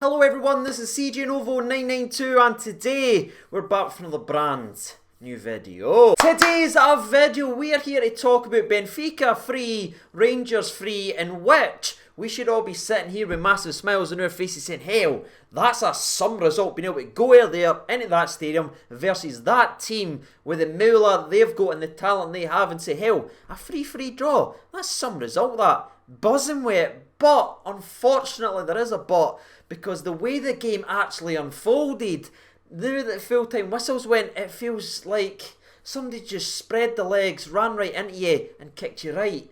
Hello everyone, this is CJ Novo992 and today we're back for another brand new video. Today's video, we are here to talk about Benfica free, Rangers free, in which we should all be sitting here with massive smiles on our faces saying, hell, that's a some result, being able to go out there into that stadium versus that team with the moolah they've got and the talent they have and say, hell, a free draw, that's some result that. Buzzing with it, but unfortunately there is a but, because the way the game actually unfolded, now that full-time whistles went, it feels like somebody just spread the legs, ran right into you and kicked you right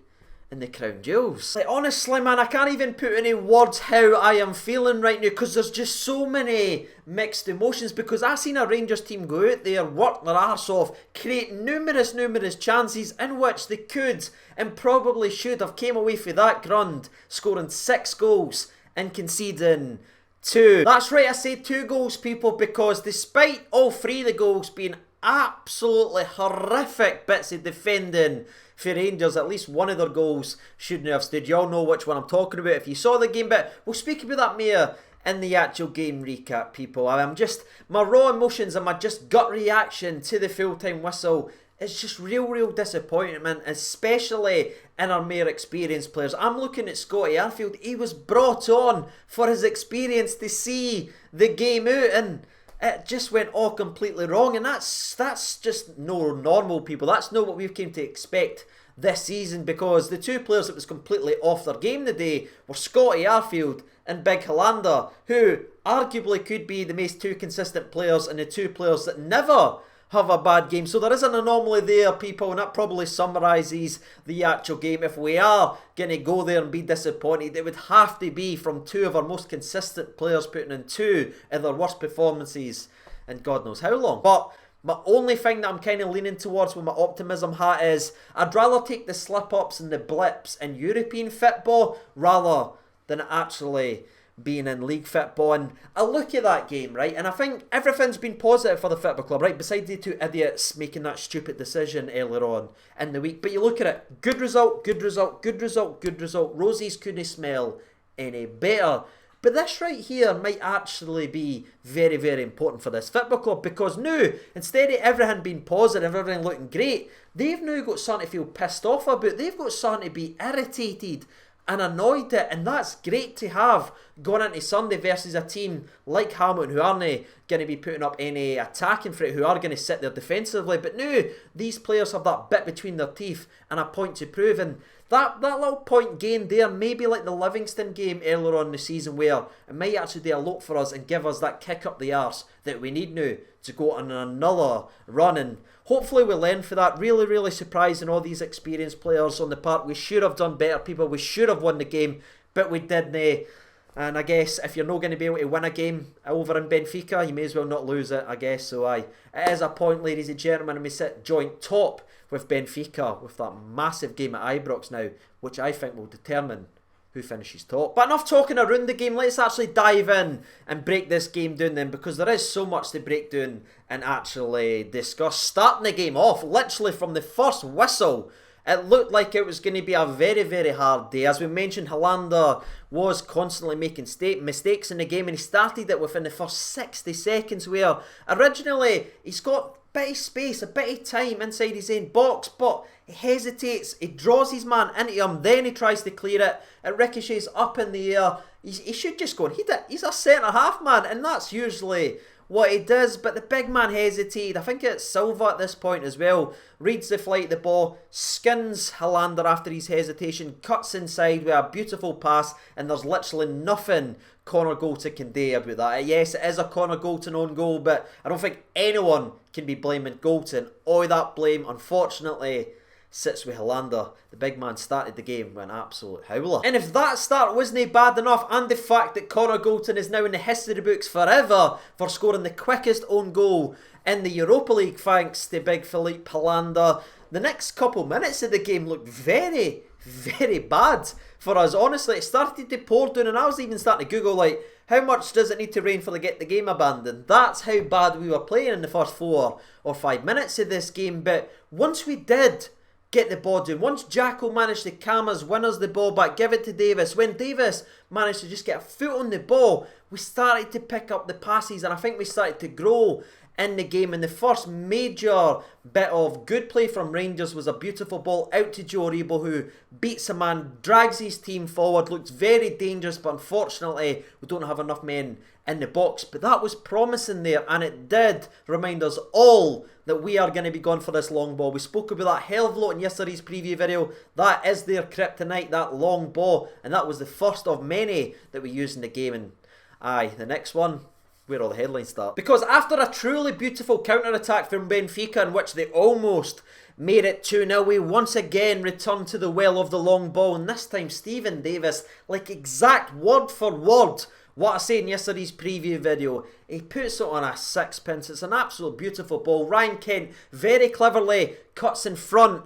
in the crown jewels. Like, honestly man, I can't even put any words how I am feeling right now, because there's just so many mixed emotions, because I seen a Rangers team go out there, work their arse off, create numerous chances in which they could and probably should have came away for that grund, scoring 6 goals and conceding 2. That's right, I say 2 goals, people, because despite all 3 of the goals being absolutely horrific bits of defending for Rangers, at least one of their goals shouldn't have stood. You all know which one I'm talking about if you saw the game, but we'll speak about that more in the actual game recap, people. I'm just, my raw emotions and my just gut reaction to the full-time whistle, it's just real disappointment, especially in our more experienced players. I'm looking at Scotty Arfield. He was brought on for his experience to see the game out, and it just went all completely wrong. And that's just no normal, people. That's not what we've came to expect this season, because the 2 players that was completely off their game today were Scotty Arfield and Big Hollander, who arguably could be the most 2 consistent players and the 2 players that never have a bad game. So there is an anomaly there, people, and that probably summarises the actual game. If we are going to go there and be disappointed, it would have to be from 2 of our most consistent players putting in 2 of their worst performances in God knows how long. But my only thing that I'm kind of leaning towards with my optimism hat is I'd rather take the slip-ups and the blips in European football rather than actually being in league football. And I look at that game, right, and I think everything's been positive for the football club, right, besides the 2 idiots making that stupid decision earlier on in the week. But you look at it, good result. Rosies couldn't smell any better. But this right here might actually be very important for this football club, because now, instead of everything being positive, everything looking great, they've now got something to feel pissed off about. They've got something to be irritated and annoyed at, and that's great to have going into Sunday versus a team like Hamilton, who aren't going to be putting up any attacking threat, who are going to sit there defensively. But now these players have that bit between their teeth and a point to prove, and that little point gained there, maybe like the Livingston game earlier on in the season, where it might actually do a lot for us and give us that kick up the arse that we need now to go on another run. And hopefully we learn for that. Really surprising, all these experienced players on the park. We should have done better, people. We should have won the game, but we didn't. And I guess if you're not going to be able to win a game over in Benfica, you may as well not lose it, I guess. So it is a point, ladies and gentlemen, and we sit joint top with Benfica with that massive game at Ibrox now, which I think will determine who finishes top. But enough talking around the game, let's actually dive in and break this game down then, because there is so much to break down and actually discuss. Starting the game off, literally from the first whistle, it looked like it was going to be a very hard day. As we mentioned, Hollander was constantly making mistakes in the game, and he started it within the first 60 seconds, where originally he's got a bit of space, a bit of time inside his own box, but he hesitates, he draws his man into him, then he tries to clear it, it ricochets up in the air. He should just go and hit it. He's a centre half man, and that's usually what he does, but the big man hesitated. I think it's Silva at this point as well. Reads the flight of the ball, skins Hollander after his hesitation, cuts inside with a beautiful pass, and there's literally nothing Connor Goldson can do about that. Yes, it is a Connor Goldson own goal, but I don't think anyone can be blaming Goldson. All that blame, unfortunately, sits with Hollander. The big man started the game with an absolute howler. And if that start wasn't bad enough, and the fact that Connor Goldson is now in the history books forever for scoring the quickest own goal in the Europa League thanks to big Philippe Hollander, the next couple minutes of the game looked very bad for us. Honestly, it started to pour down, and I was even starting to Google, like, how much does it need to rain for to get the game abandoned? That's how bad we were playing in the first 4 or 5 minutes of this game. But once we did get the ball down. Once Jacko managed to calm us, win us the ball back, give it to Davis. When Davis managed to just get a foot on the ball, we started to pick up the passes, and I think we started to grow in the game. And the first major bit of good play from Rangers was a beautiful ball out to Joe Aribo, who beats a man, drags his team forward, looks very dangerous, but unfortunately we don't have enough men in the box. But that was promising there, and it did remind us all that we are going to be going for this long ball. We spoke about that hell of a lot in yesterday's preview video. That is their kryptonite, that long ball, and that was the first of many that we used in the game. And aye, the next one, where all the headlines start. Because after a truly beautiful counter-attack from Benfica in which they almost made it 2-0, we once again returned to the well of the long ball, and this time Stephen Davis, like exact word for word what I said in yesterday's preview video, he puts it on a sixpence. It's an absolute beautiful ball. Ryan Kent very cleverly cuts in front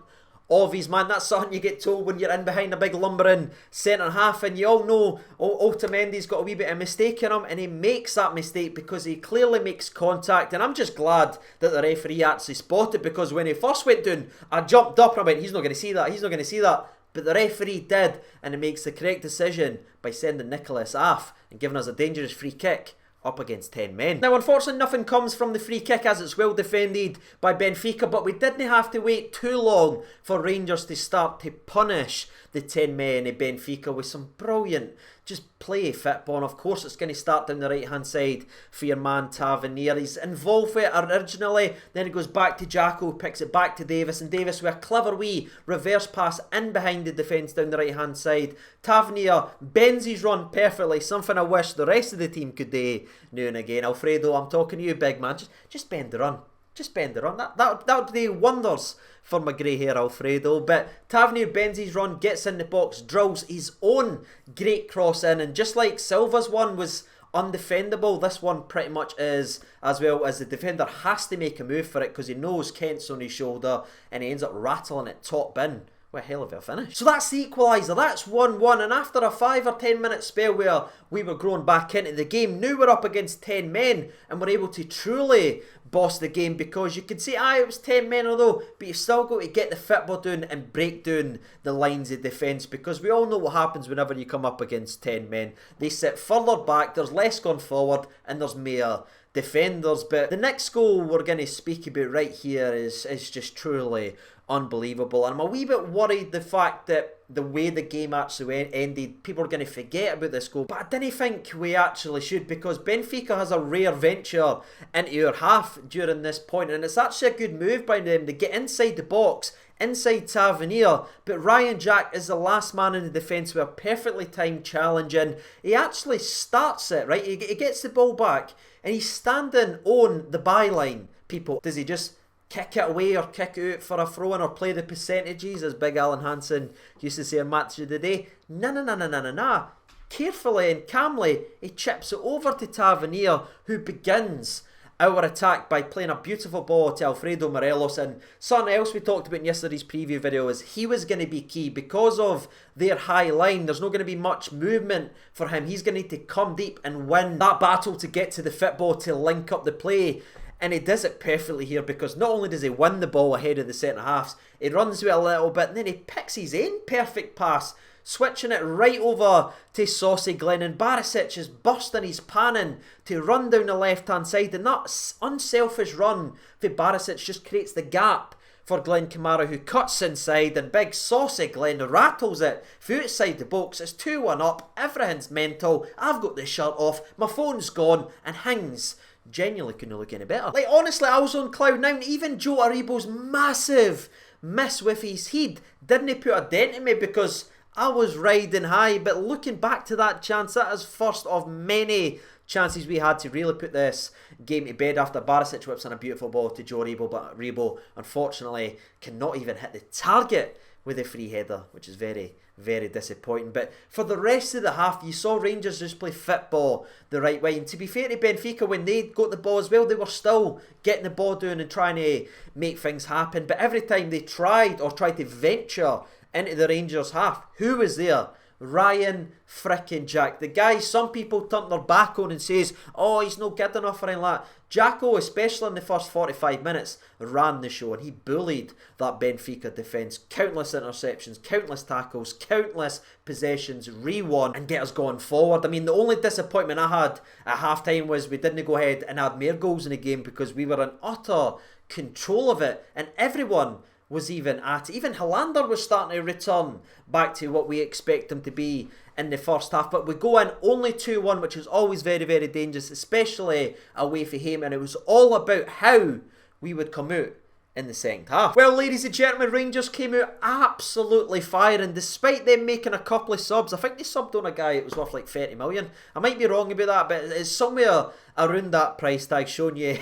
of his man. That's something you get told when you're in behind a big lumbering centre half, and you all know Otamendi's got a wee bit of mistake in him, and he makes that mistake because he clearly makes contact. And I'm just glad that the referee actually spotted, because when he first went down, I jumped up and I went, he's not going to see that, he's not going to see that. But the referee did, and he makes the correct decision by sending Nicholas off and giving us a dangerous free kick up against 10 men. Now, unfortunately, nothing comes from the free kick as it's well defended by Benfica, but we didn't have to wait too long for Rangers to start to punish the 10 men of Benfica with some brilliant just play football. And of course, it's going to start down the right-hand side for your man Tavernier. He's involved with it originally, then it goes back to Jacko, picks it back to Davis, and Davis with a clever wee reverse pass in behind the defence down the right-hand side. Tavernier bends his run perfectly, something I wish the rest of the team could do now and again. Alfredo, I'm talking to you, big man. Just bend the run. Just bend the run. That would do wonders for my grey hair, Alfredo. But Tavernier bends his run, gets in the box, drills his own great cross in, and just like Silva's one was undefendable, this one pretty much is as well, as the defender has to make a move for it because he knows Kent's on his shoulder, and he ends up rattling it top bin. What a hell of a finish. So that's the equaliser, that's 1-1, and after a 5 or 10 minute spell where we were growing back into the game, now we're up against 10 men and we're able to truly boss the game, because you could say, it was 10 men although, but you've still got to get the football down and break down the lines of defence, because we all know what happens whenever you come up against 10 men. They sit further back, there's less going forward, and there's more defenders. But the next goal we're going to speak about right here is just truly unbelievable, and I'm a wee bit worried the fact that the way the game actually ended, people are going to forget about this goal, but I didn't think we actually should, because Benfica has a rare venture into our half during this point, and it's actually a good move by them to get inside the box, inside Tavernier, but Ryan Jack is the last man in the defence with a perfectly timed challenge, and he actually starts it, right? He gets the ball back, and he's standing on the byline. People, does he just kick it away or kick it out for a throw-in or play the percentages, as Big Alan Hansen used to say in Match of the Day? No. Carefully and calmly, he chips it over to Tavernier, who begins our attack by playing a beautiful ball to Alfredo Morelos. And something else we talked about in yesterday's preview video is he was going to be key. Because of their high line, there's not going to be much movement for him. He's going to need to come deep and win that battle to get to the football, to link up the play. And he does it perfectly here, because not only does he win the ball ahead of the centre halves, he runs with it a little bit, and then he picks his own perfect pass, switching it right over to Saucy Glenn, and Barisic is bursting his panning to run down the left hand side, and that unselfish run for Barisic just creates the gap for Glenn Kamara, who cuts inside, and big Saucy Glenn rattles it from outside the box. It's 2-1 up, everything's mental, I've got the shirt off, my phone's gone, and Hings genuinely couldn't look any better. Like, honestly, I was on cloud nine. Even Joe Aribo's massive miss with his head didn't put a dent in me, because I was riding high. But looking back to that chance, that is first of many chances we had to really put this game to bed, after Barisic whips in a beautiful ball to Joe Aribo, but Aribo unfortunately cannot even hit the target with a free header, which is very, very disappointing. But for the rest of the half, you saw Rangers just play football the right way. And to be fair to Benfica, when they got the ball as well, they were still getting the ball down and trying to make things happen. But every time they tried to venture into the Rangers half, who was there Ryan frickin' Jack. The guy some people turn their back on and says, oh, he's no good enough or anything like that. Jacko, especially in the first 45 minutes, ran the show and he bullied that Benfica defence. Countless interceptions, countless tackles, countless possessions, re-won and get us going forward. I mean, the only disappointment I had at half-time was we didn't go ahead and add more goals in the game because we were in utter control of it and everyone was even at it. Even Hollander was starting to return back to what we expect him to be in the first half. But we go in only 2-1, which is always very, very dangerous, especially away from home. And it was all about how we would come out in the second half. Well, ladies and gentlemen, Rangers came out absolutely firing. Despite them making a couple of subs, I think they subbed on a guy it was worth like 30 million. I might be wrong about that, but it's somewhere around that price tag, showing you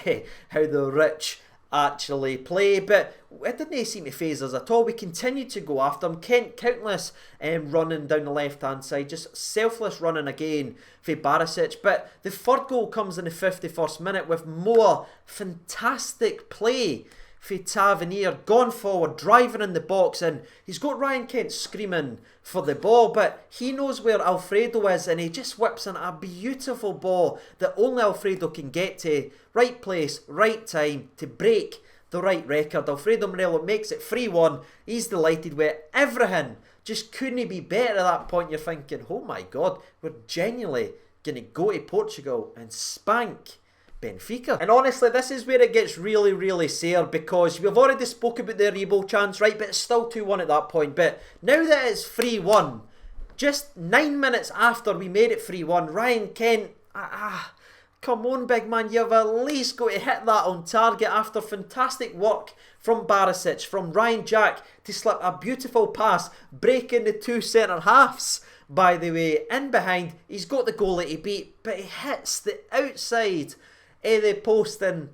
how the rich actually play. But it didn't seem to faze us at all. We continued to go after them. Countless running down the left hand side, just selfless running again for Barisic. But the third goal comes in the 51st minute with more fantastic play for Tavernier, gone forward, driving in the box, and he's got Ryan Kent screaming for the ball, but he knows where Alfredo is and he just whips in a beautiful ball that only Alfredo can get to. Right place, right time to break the right record. Alfredo Morelos makes it 3-1. He's delighted with it. Everything just couldn't be better at that point. You're thinking, oh my God, we're genuinely going to go to Portugal and spank Benfica. And honestly, this is where it gets really, really sore, because we've already spoke about the Rebo chance, right? But it's still 2-1 at that point. But now that it's 3-1, just 9 minutes after we made it 3-1, Ryan Kent, come on, big man, you've at least got to hit that on target after fantastic work from Barisic, from Ryan Jack to slip a beautiful pass, breaking the two centre halves. By the way, in behind, he's got the goal that he beat, but he hits the outside of the post, and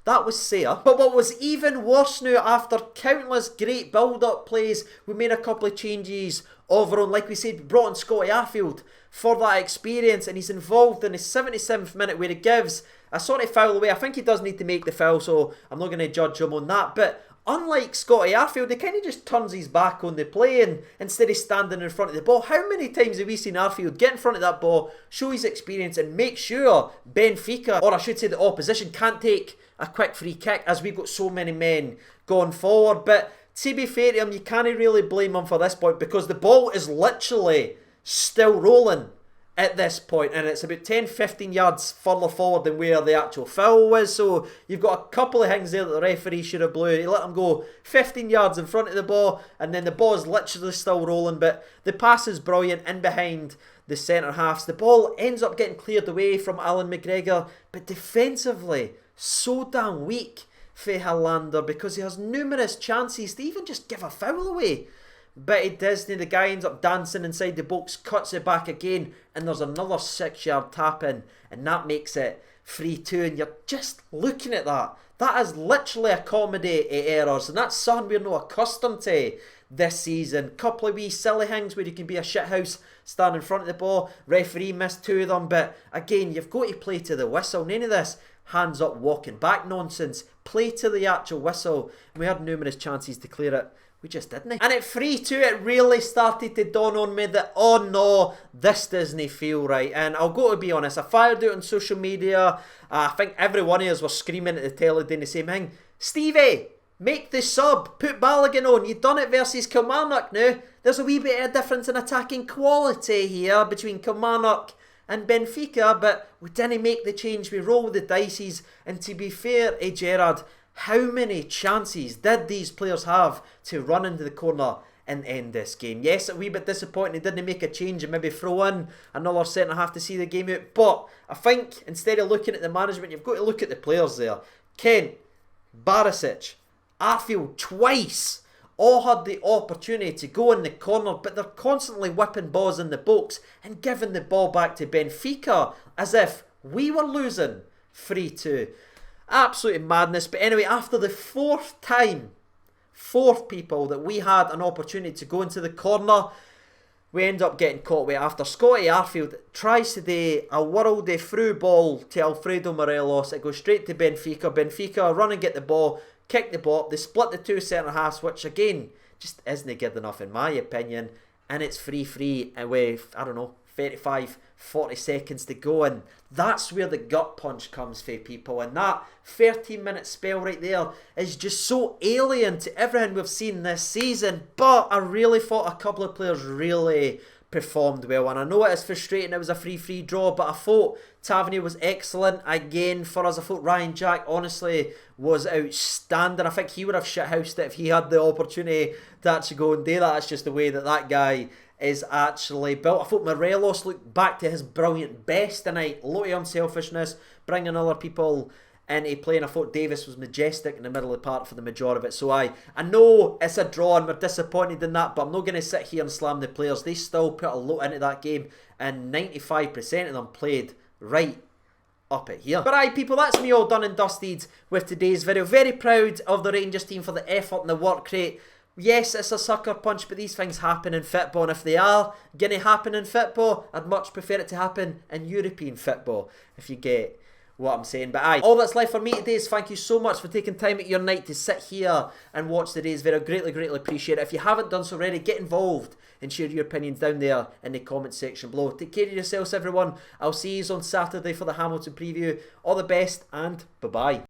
that was sore. But what was even worse now, after countless great build-up plays, we made a couple of changes of our own. Like we said, we brought in Scotty Arfield for that experience, and he's involved in the 77th minute where he gives a sort of foul away. I think he does need to make the foul, so I'm not going to judge him on that. But unlike Scotty Arfield, he kind of just turns his back on the play and instead of standing in front of the ball. How many times have we seen Arfield get in front of that ball, show his experience and make sure Benfica, or I should say the opposition, can't take a quick free kick, as we've got so many men going forward. But to be fair to him, you can't really blame him for this point, because the ball is literally still rolling at this point, and it's about 10-15 yards further forward than where the actual foul was. So you've got a couple of things there that the referee should have blew. He let him go 15 yards in front of the ball, and then the ball is literally still rolling. But the pass is brilliant in behind the centre halves. The ball ends up getting cleared away from Alan McGregor, but defensively so damn weak for Hollander, because he has numerous chances to even just give a foul away. But he doesn't. The guy ends up dancing inside the box, cuts it back again, and there's another 6-yard tap in, and that makes it 3-2. And you're just looking at that. That is literally a comedy of errors, and that's something we're not accustomed to this season. Couple of wee silly things where you can be a shithouse standing in front of the ball. Referee missed 2 of them, but again, you've got to play to the whistle. None of this hands up walking back nonsense. Play to the actual whistle. And we had numerous chances to clear it. We just didn't. And at 3-2, it really started to dawn on me that, oh no, this doesn't feel right. And I'll go to be honest, I fired out on social media. I think every one of us were screaming at the telly doing the same thing. Stevie, make the sub. Put Balogun on. You've done it versus Kilmarnock now. There's a wee bit of difference in attacking quality here between Kilmarnock and Benfica, but we didn't make the change. We rolled with the dices. And to be fair, Gerrard, how many chances did these players have to run into the corner and end this game? Yes, a wee bit disappointing. He didn't make a change and maybe throw in another centre half to see the game out. But I think instead of looking at the management, you've got to look at the players there. Kent, Barisic, Arfield twice all had the opportunity to go in the corner, but they're constantly whipping balls in the box and giving the ball back to Benfica as if we were losing 3-2. Absolute madness. But anyway, after the fourth people that we had an opportunity to go into the corner, we end up getting caught with. After Scotty Arfield tries to do a worldy through ball to Alfredo Morelos, it goes straight to Benfica. Benfica run and get the ball, kick the ball up. They split the two centre halves, which again just isn't good enough in my opinion. and it's free with, I don't know, 35, 40 seconds to go, and that's where the gut punch comes for people. And that 13-minute spell right there is just so alien to everything we've seen this season. But I really thought a couple of players really performed well, and I know it is frustrating, it was a free draw, but I thought Tavernier was excellent again for us. I thought Ryan Jack honestly was outstanding. I think he would have shithoused it if he had the opportunity to actually go and do that. That's just the way that guy is actually built. I thought Morelos looked back to his brilliant best tonight. Low unselfishness, bringing other people into play, and I thought Davis was majestic in the middle of the park for the majority of it. So I know it's a draw and we're disappointed in that, but I'm not going to sit here and slam the players. They still put a lot into that game, and 95% of them played right up it here. But aye people, that's me all done and dusted with today's video. Very proud of the Rangers team for the effort and the work rate. Yes, it's a sucker punch, but these things happen in football, and if they are going to happen in football, I'd much prefer it to happen in European football, if you get what I'm saying. But aye, all that's left for me today is thank you so much for taking time out of your night to sit here and watch today's video. Greatly appreciate it. If you haven't done so already, get involved and share your opinions down there in the comment section below. Take care of yourselves, everyone. I'll see you on Saturday for the Hamilton preview. All the best, and bye bye.